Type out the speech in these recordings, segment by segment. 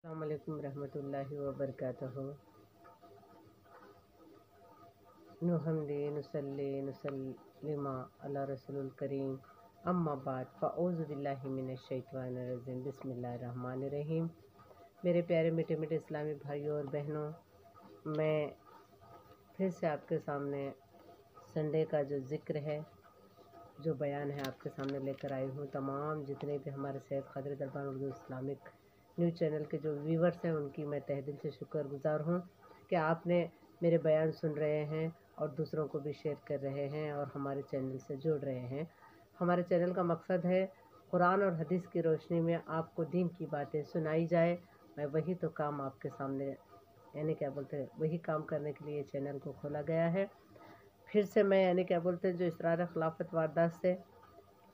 अस्सलामुअलैकुम रहमतुल्लाहि व बरकातहू। नुहम्दी नुसल्ली नुसल्लिमा अला रसूलुल करीम अम्मा बाद फ़अऊज़ु बिल्लाहि मिनश शैतानिर रजीम बिस्मिल्लाहिर रहमानिर रहीम। मेरे प्यारे मीठे मीठे इस्लामी भाइयों और बहनों, मैं फिर से आपके सामने संडे का जो ज़िक्र है, जो बयान है, आपके सामने लेकर आई हूँ। तमाम जितने भी हमारे सैयद क़ादरी दरबार उर्दू इस्लामिक न्यूज़ चैनल के जो व्यूवर्स हैं, उनकी मैं तहे दिल से शुक्रगुज़ार हूँ कि आपने मेरे बयान सुन रहे हैं और दूसरों को भी शेयर कर रहे हैं और हमारे चैनल से जुड़ रहे हैं। हमारे चैनल का मकसद है कुरान और हदीस की रोशनी में आपको दीन की बातें सुनाई जाए। मैं वही तो काम आपके सामने, यानी क्या बोलते हैं, वही काम करने के लिए चैनल को खोला गया है। फिर से मैं, यानी क्या बोलते हैं, जो इसरार खिलाफत वारदात से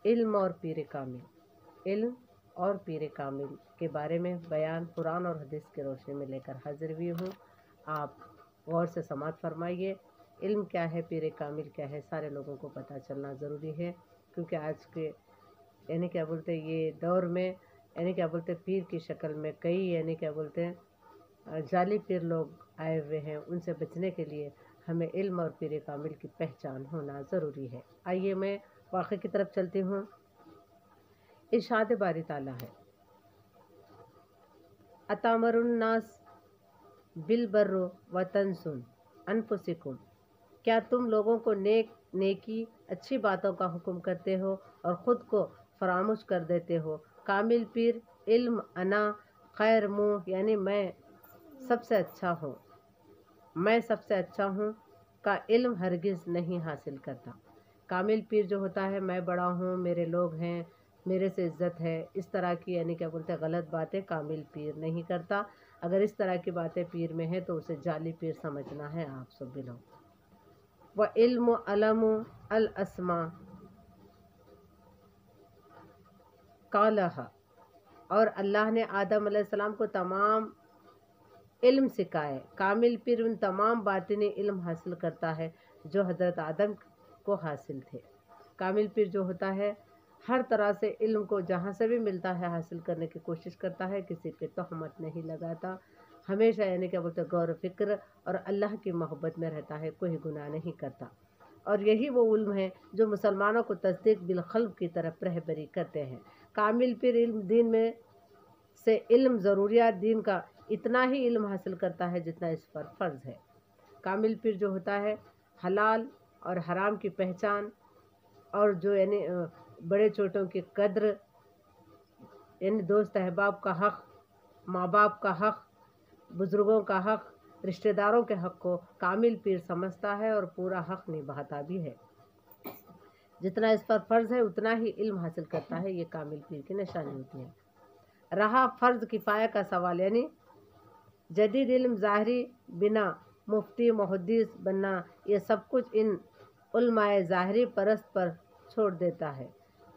इल्म और पीर कामिल, इल्म और पीर कामिल के बारे में बयान कुरान और हदीस की रोशनी में लेकर हाजिर हुई हूँ। आप गौर से समाअत फरमाइए। इल्म क्या है, पीर कामिल क्या है, सारे लोगों को पता चलना ज़रूरी है, क्योंकि आज के, यानी क्या बोलते हैं, ये दौर में, यानी क्या बोलते हैं, पीर की शक्ल में कई, यानी क्या बोलते हैं, जाली पीर लोग आए हुए हैं। उनसे बचने के लिए हमें इल्म और पीर कामिल की पहचान होना ज़रूरी है। आइए मैं वाक़े की तरफ चलती हूँ। इरशाद बारी ताला है, अतामरुन्नास बिल बर्रो व तंसुन अनफुसिकुम, क्या तुम लोगों को नेकी अच्छी बातों का हुक्म करते हो और ख़ुद को फरामोश कर देते हो। कामिल पीर इल्म अना खैर मुँह, यानी मैं सबसे अच्छा हूँ, मैं सबसे अच्छा हूँ का इल्म हरगिज़ नहीं हासिल करता। कामिल पीर जो होता है, मैं बड़ा हूँ, मेरे लोग हैं, मेरे से इज़्ज़त है, इस तरह की, यानी क्या बोलते हैं, गलत बातें कामिल पीर नहीं करता। अगर इस तरह की बातें पीर में है तो उसे जाली पीर समझना है आप सब भी लोग। व इल्म अलमु अल अस्मा कालहा, और अल्लाह ने आदम अलैहिस्सलाम को तमाम इल्म सिखाए। कामिल पीर उन तमाम बातिनी इल्म हासिल करता है जो हज़रत आदम को हासिल थे। कामिल पीर जो होता है, हर तरह से इल्म को जहाँ से भी मिलता है हासिल करने की कोशिश करता है, किसी पे तहमत नहीं लगाता, हमेशा, यानी क्या बोलते हैं, गौर फिक्र और अल्लाह की मोहब्बत में रहता है, कोई गुनाह नहीं करता। और यही वो इल्म है जो मुसलमानों को तस्दीक बिलखल्ब की तरफ रहबरी करते हैं। कामिल पीर इल्म दीन में से इल्म ज़रूरियात दीन का इतना ही इल्म हासिल करता है जितना इस पर फ़र्ज़ है। कामिल पीर जो होता है, हलाल और हराम की पहचान और जो, यानी बड़े छोटों की कद्र, यानी दोस्त अहबाब का हक़, माँ बाप का हक़, बुज़ुर्गों का हक़, रिश्तेदारों के हक़ को कामिल पीर समझता है और पूरा हक़ निभाता भी है। जितना इस पर फ़र्ज़ है उतना ही इल्म हासिल करता है, ये कामिल पीर की निशानी होती है। रहा फ़र्ज़ किफ़ाया का सवाल, यानी जदीद इल्म ज़ाहरी बिना मुफ्ती मुहद्दिस बनना, ये सब कुछ इन उलमाए ज़ाहरी परस्त पर छोड़ देता है।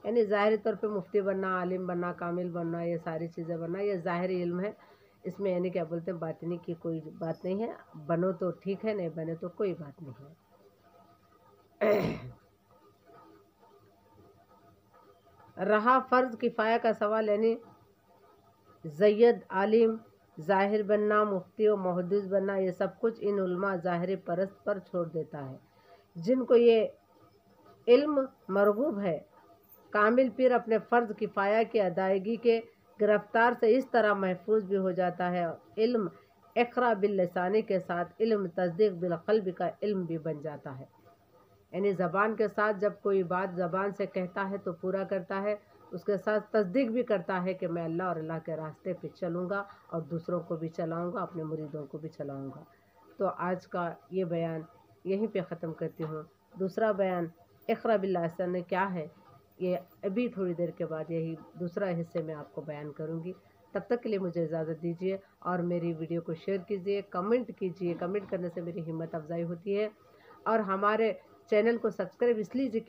यानी ज़ाहरी तौर पे मुफ्ती बनना, आलिम बनना, कामिल बनना, ये सारी चीज़ें बनना, ये ज़ाहरी इल्म है। इसमें, यानी क्या बोलते हैं, बातिनी की कोई बात नहीं है। बनो तो ठीक है, नहीं बने तो कोई बात नहीं है। रहा फ़र्ज़ किफ़ाया का सवाल, यानी ज़ैयद आलिम ज़ाहिर बनना, मुफ्ती और मुहद्दिस बनना, ये सब कुछ इन उलमा ज़ाहिरी परस्त पर छोड़ देता है जिनको ये इल्म मरगूब है। कामिल पीर अपने फ़र्ज़ किफ़ाया की अदायगी के गिरफ्तार से इस तरह महफूज भी हो जाता है, इल्म इक़रा बिल लिसानी के साथ इल्म तस्दीक बिल क़ल्ब का इल्म भी बन जाता है। यानी ज़बान के साथ जब कोई बात ज़बान से कहता है तो पूरा करता है, उसके साथ तस्दीक भी करता है कि मैं अल्लाह और अल्लाह के रास्ते पे चलूँगा और दूसरों को भी चलाऊँगा, अपने मुरीदों को भी चलाऊँगा। तो आज का ये बयान यहीं पे ख़त्म करती हूँ। दूसरा बयान इक़रा बिल लिसानी क्या है, ये अभी थोड़ी देर के बाद यही दूसरा हिस्से में आपको बयान करूँगी। तब तक के लिए मुझे इजाज़त दीजिए और मेरी वीडियो को शेयर कीजिए, कमेंट कीजिए। कमेंट करने से मेरी हिम्मत अफजाई होती है। और हमारे चैनल को सब्सक्राइब इसलिए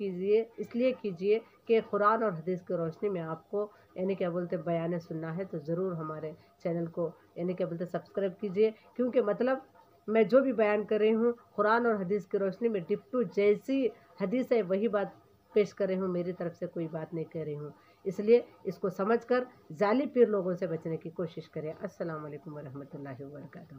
कीजिए कि कुरान और हदीस की रोशनी में आपको, यानी क्या बोलते हैं, बयान सुनना है तो ज़रूर हमारे चैनल को, यानी क्या बोलते हैं, सब्सक्राइब कीजिए। क्योंकि मतलब मैं जो भी बयान कर रही हूँ कुरान और हदीस की रोशनी में डिप्टू जैसी हदीस है वही बात पेश कर रही हूँ, मेरी तरफ से कोई बात नहीं कर रही हूँ। اس لیے اس کو سمجھ کر ظالم پیر لوگوں سے بچنے کی کوشش کریں۔ السلام علیکم ورحمۃ اللہ وبرکاتہ۔